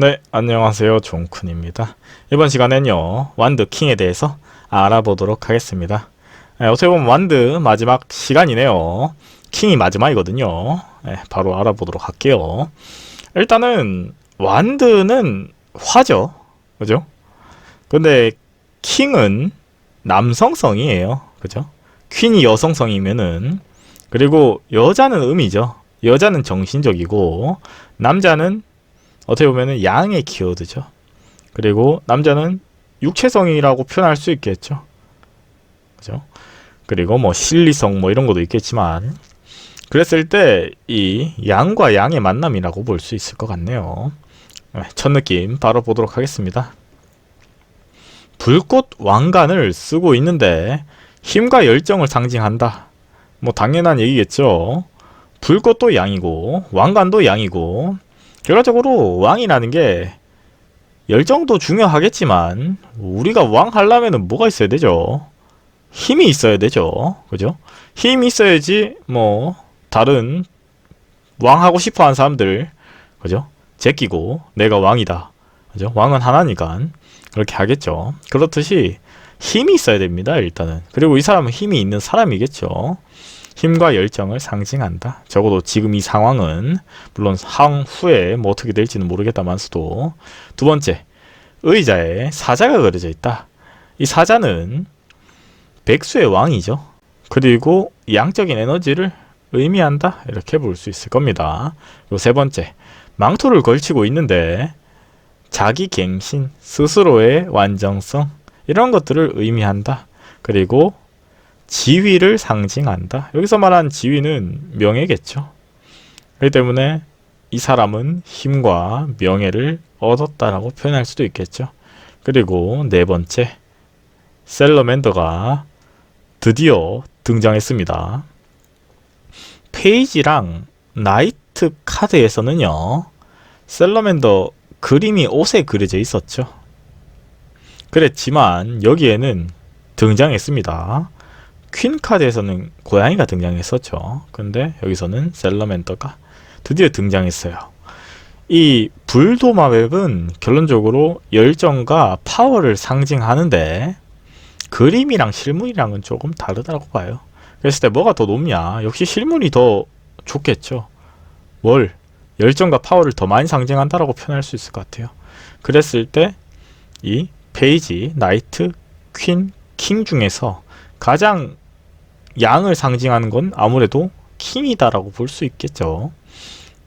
네, 안녕하세요. 종쿤입니다. 이번 시간엔요, 완드 킹에 대해서 알아보도록 하겠습니다. 어떻게 보면 완드 마지막 시간이네요. 킹이 마지막이거든요. 바로 알아보도록 할게요. 일단은 완드는 화죠. 그죠? 근데 킹은 남성성이에요. 그죠? 퀸이 여성성이면은, 그리고 여자는 음이죠. 여자는 정신적이고 남자는 어떻게 보면은 양의 키워드죠. 그리고 남자는 육체성이라고 표현할 수 있겠죠. 그죠? 그리고 뭐 실리성 뭐 이런 것도 있겠지만, 그랬을 때 이 양과 양의 만남이라고 볼 수 있을 것 같네요. 첫 느낌 바로 보도록 하겠습니다. 불꽃 왕관을 쓰고 있는데 힘과 열정을 상징한다. 뭐 당연한 얘기겠죠. 불꽃도 양이고 왕관도 양이고, 결과적으로 왕이라는 게 열정도 중요하겠지만 우리가 왕 하려면은 뭐가 있어야 되죠? 힘이 있어야 되죠. 그죠? 힘이 있어야지 뭐 다른 왕하고 싶어 하는 사람들, 그죠? 제끼고 내가 왕이다. 그죠? 왕은 하나니까 그렇게 하겠죠. 그렇듯이 힘이 있어야 됩니다, 일단은. 그리고 이 사람은 힘이 있는 사람이겠죠. 힘과 열정을 상징한다. 적어도 지금 이 상황은, 물론 향후에 뭐 어떻게 될지는 모르겠다만서도. 두 번째, 의자에 사자가 그려져 있다. 이 사자는 백수의 왕이죠. 그리고 양적인 에너지를 의미한다. 이렇게 볼 수 있을 겁니다. 그리고 세 번째, 망토를 걸치고 있는데 자기 갱신, 스스로의 완전성, 이런 것들을 의미한다. 그리고 지위를 상징한다. 여기서 말한 지위는 명예겠죠. 그렇기 때문에 이 사람은 힘과 명예를 얻었다라고 표현할 수도 있겠죠. 그리고 네 번째, 셀러맨더가 드디어 등장했습니다. 페이지랑 나이트 카드에서는요, 셀러맨더 그림이 옷에 그려져 있었죠. 그랬지만 여기에는 등장했습니다. 퀸 카드에서는 고양이가 등장했었죠. 근데 여기서는 셀러맨더가 드디어 등장했어요. 이 불도마웹은 결론적으로 열정과 파워를 상징하는데 그림이랑 실물이랑은 조금 다르다고 봐요. 그랬을 때 뭐가 더 높냐? 역시 실물이 더 좋겠죠. 뭘? 열정과 파워를 더 많이 상징한다라고 표현할 수 있을 것 같아요. 그랬을 때 이 페이지, 나이트, 퀸, 킹 중에서 가장 양을 상징하는 건 아무래도 킹이다라고 볼 수 있겠죠.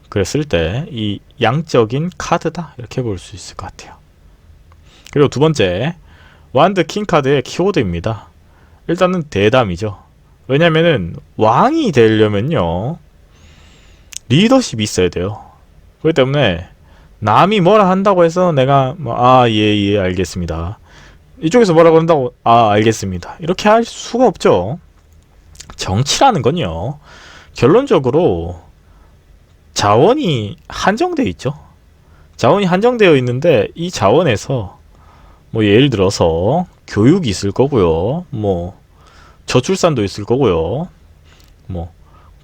그랬을 때 이 양적인 카드다, 이렇게 볼 수 있을 것 같아요. 그리고 두 번째, 완드 킹 카드의 키워드입니다. 일단은 대담이죠. 왜냐면은 왕이 되려면요, 리더십이 있어야 돼요. 그렇기 때문에 남이 뭐라 한다고 해서 내가 예 알겠습니다, 이쪽에서 뭐라고 한다고 알겠습니다, 이렇게 할 수가 없죠. 정치라는 건요, 결론적으로 자원이 한정되어 있죠. 자원이 한정되어 있는데 이 자원에서 뭐 예를 들어서 교육이 있을 거고요, 뭐 저출산도 있을 거고요, 뭐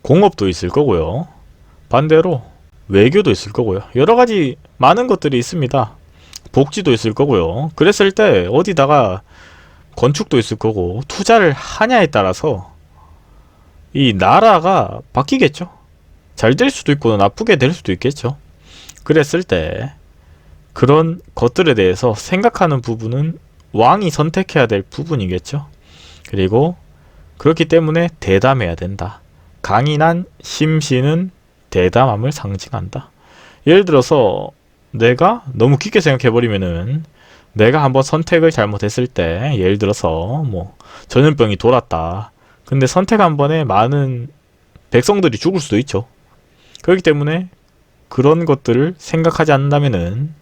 공업도 있을 거고요, 반대로 외교도 있을 거고요, 여러 가지 많은 것들이 있습니다. 복지도 있을 거고요. 그랬을 때 어디다가 건축도 있을 거고, 투자를 하냐에 따라서 이 나라가 바뀌겠죠. 잘 될 수도 있고 나쁘게 될 수도 있겠죠. 그랬을 때 그런 것들에 대해서 생각하는 부분은 왕이 선택해야 될 부분이겠죠. 그리고 그렇기 때문에 대담해야 된다. 강인한 심신은 대담함을 상징한다. 예를 들어서 내가 너무 깊게 생각해버리면은, 내가 한번 선택을 잘못했을 때, 예를 들어서 뭐 전염병이 돌았다. 근데 선택 한 번에 많은 백성들이 죽을 수도 있죠. 그렇기 때문에 그런 것들을 생각하지 않는다면은,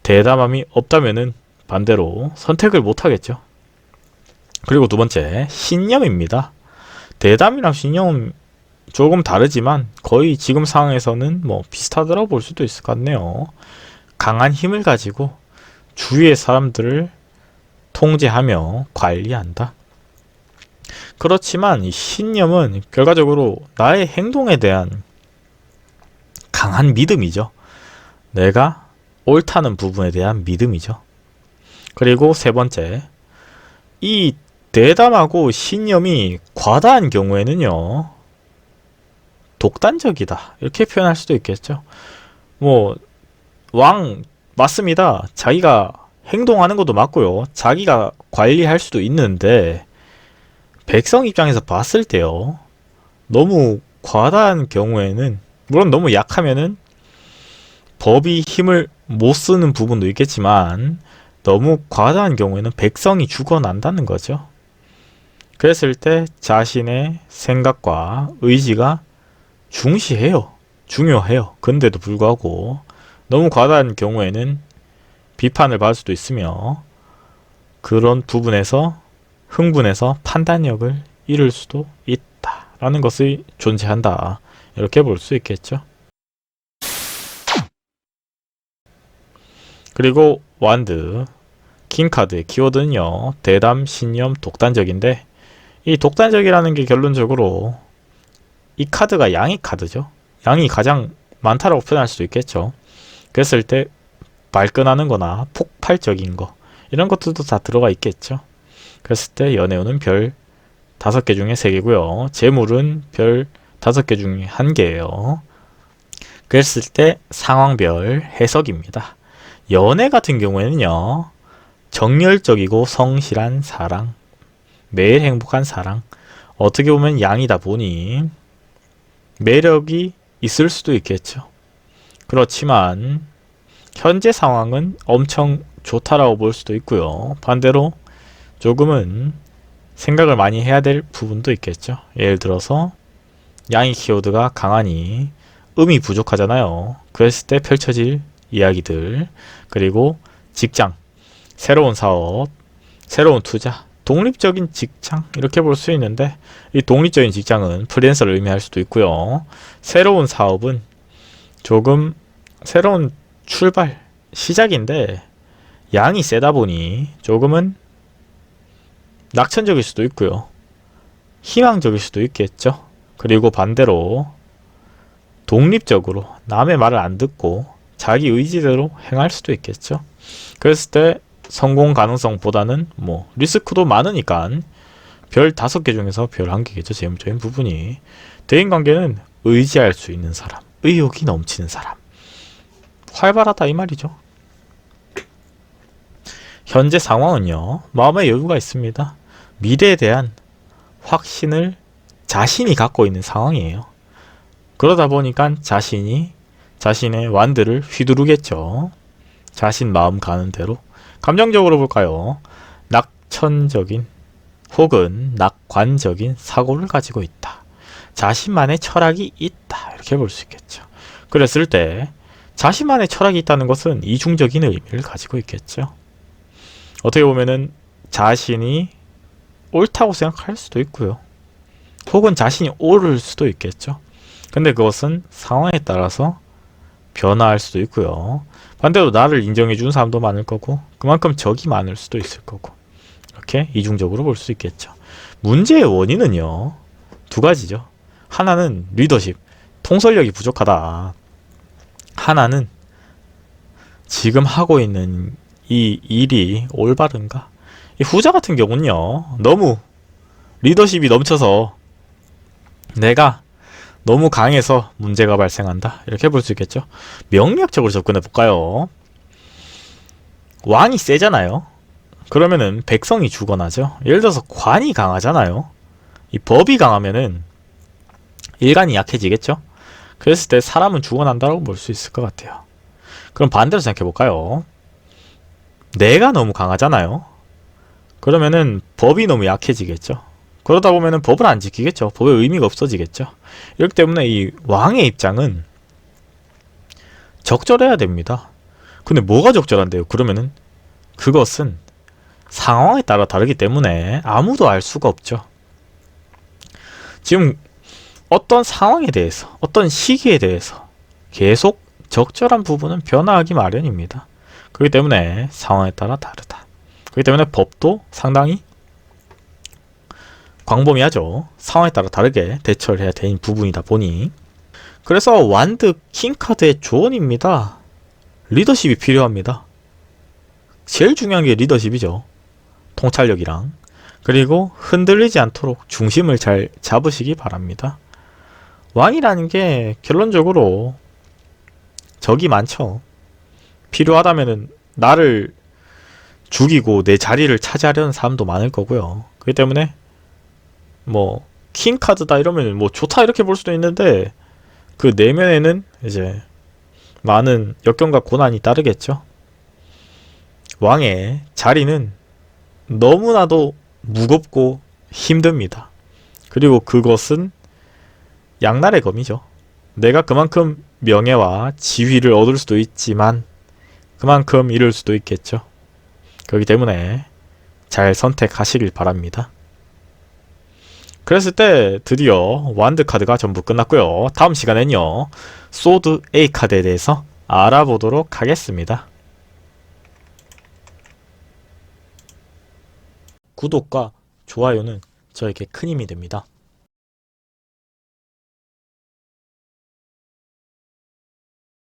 대담함이 없다면은 반대로 선택을 못 하겠죠. 그리고 두 번째, 신념입니다. 대담이랑 신념은 조금 다르지만 거의 지금 상황에서는 뭐 비슷하다고 볼 수도 있을 것 같네요. 강한 힘을 가지고 주위의 사람들을 통제하며 관리한다. 그렇지만 이 신념은 결과적으로 나의 행동에 대한 강한 믿음이죠. 내가 옳다는 부분에 대한 믿음이죠. 그리고 세 번째, 이 대담하고 신념이 과다한 경우에는요, 독단적이다. 이렇게 표현할 수도 있겠죠. 뭐, 왕, 맞습니다. 자기가 행동하는 것도 맞고요. 자기가 관리할 수도 있는데, 백성 입장에서 봤을 때요, 너무 과다한 경우에는, 물론 너무 약하면은 법이 힘을 못 쓰는 부분도 있겠지만, 너무 과다한 경우에는 백성이 죽어난다는 거죠. 그랬을 때 자신의 생각과 의지가 중요해요. 근데도 불구하고 너무 과다한 경우에는 비판을 받을 수도 있으며, 그런 부분에서 흥분해서 판단력을 잃을 수도 있다라는 것이 존재한다. 이렇게 볼 수 있겠죠. 그리고 완드, 킹카드의 키워드는요, 대담, 신념, 독단적인데, 이 독단적이라는 게 결론적으로 이 카드가 양의 카드죠. 양이 가장 많다라고 표현할 수도 있겠죠. 그랬을 때 발끈하는 거나 폭발적인 거, 이런 것들도 다 들어가 있겠죠. 그랬을 때 연애운은 별 5개 중에 3개고요. 재물은 별 5개 중에 1개예요. 그랬을 때 상황별 해석입니다. 연애 같은 경우에는요, 정열적이고 성실한 사랑, 매일 행복한 사랑, 어떻게 보면 양이다 보니 매력이 있을 수도 있겠죠. 그렇지만 현재 상황은 엄청 좋다라고 볼 수도 있고요. 반대로 조금은 생각을 많이 해야 될 부분도 있겠죠. 예를 들어서 양의 키워드가 강하니 음이 부족하잖아요. 그랬을 때 펼쳐질 이야기들, 그리고 직장, 새로운 사업, 새로운 투자, 독립적인 직장, 이렇게 볼 수 있는데, 이 독립적인 직장은 프리랜서를 의미할 수도 있고요. 새로운 사업은 조금 새로운 출발, 시작인데 양이 세다 보니 조금은 낙천적일 수도 있고요. 희망적일 수도 있겠죠. 그리고 반대로 독립적으로 남의 말을 안 듣고 자기 의지대로 행할 수도 있겠죠. 그랬을 때 성공 가능성보다는 뭐 리스크도 많으니까 별 5개 중에서 별 1개겠죠. 재물적인 부분이. 대인관계는 의지할 수 있는 사람, 의욕이 넘치는 사람, 활발하다 이 말이죠. 현재 상황은요, 마음의 여유가 있습니다. 미래에 대한 확신을 자신이 갖고 있는 상황이에요. 그러다 보니까 자신의 완드를 휘두르겠죠. 자신 마음 가는 대로. 감정적으로 볼까요? 낙천적인 혹은 낙관적인 사고를 가지고 있다. 자신만의 철학이 있다. 이렇게 볼 수 있겠죠. 그랬을 때 자신만의 철학이 있다는 것은 이중적인 의미를 가지고 있겠죠. 어떻게 보면은 자신이 옳다고 생각할 수도 있고요. 혹은 자신이 옳을 수도 있겠죠. 근데 그것은 상황에 따라서 변화할 수도 있고요. 반대로 나를 인정해 주는 사람도 많을 거고, 그만큼 적이 많을 수도 있을 거고, 이렇게 이중적으로 볼 수 있겠죠. 문제의 원인은요, 2가지죠. 하나는 리더십, 통솔력이 부족하다. 하나는 지금 하고 있는 이 일이 올바른가? 이 후자 같은 경우는요, 너무 리더십이 넘쳐서 내가 너무 강해서 문제가 발생한다. 이렇게 볼 수 있겠죠. 명리학적으로 접근해 볼까요? 왕이 세잖아요. 그러면은 백성이 죽어나죠. 예를 들어서 관이 강하잖아요. 이 법이 강하면은 일간이 약해지겠죠. 그랬을 때 사람은 죽어난다고 볼 수 있을 것 같아요. 그럼 반대로 생각해 볼까요? 내가 너무 강하잖아요. 그러면은 법이 너무 약해지겠죠. 그러다 보면은 법을 안 지키겠죠. 법의 의미가 없어지겠죠. 이렇기 때문에 이 왕의 입장은 적절해야 됩니다. 근데 뭐가 적절한데요? 그러면은 그것은 상황에 따라 다르기 때문에 아무도 알 수가 없죠. 지금 어떤 상황에 대해서, 어떤 시기에 대해서 계속 적절한 부분은 변화하기 마련입니다. 그렇기 때문에 상황에 따라 다르다. 그렇기 때문에 법도 상당히 광범위하죠. 상황에 따라 다르게 대처를 해야 되는 부분이다 보니. 그래서 완드 킹카드의 조언입니다. 리더십이 필요합니다. 제일 중요한 게 리더십이죠. 통찰력이랑. 그리고 흔들리지 않도록 중심을 잘 잡으시기 바랍니다. 왕이라는 게 결론적으로 적이 많죠. 필요하다면은 나를 죽이고 내 자리를 차지하려는 사람도 많을 거고요. 그렇기 때문에 뭐 킹카드다 이러면 뭐 좋다 이렇게 볼 수도 있는데 그 내면에는 이제 많은 역경과 고난이 따르겠죠. 왕의 자리는 너무나도 무겁고 힘듭니다. 그리고 그것은 양날의 검이죠. 내가 그만큼 명예와 지위를 얻을 수도 있지만 그만큼 잃을 수도 있겠죠. 그렇기 때문에 잘 선택하시길 바랍니다. 그랬을 때 드디어 완드 카드가 전부 끝났고요. 다음 시간엔요 소드 A 카드에 대해서 알아보도록 하겠습니다. 구독과 좋아요는 저에게 큰 힘이 됩니다.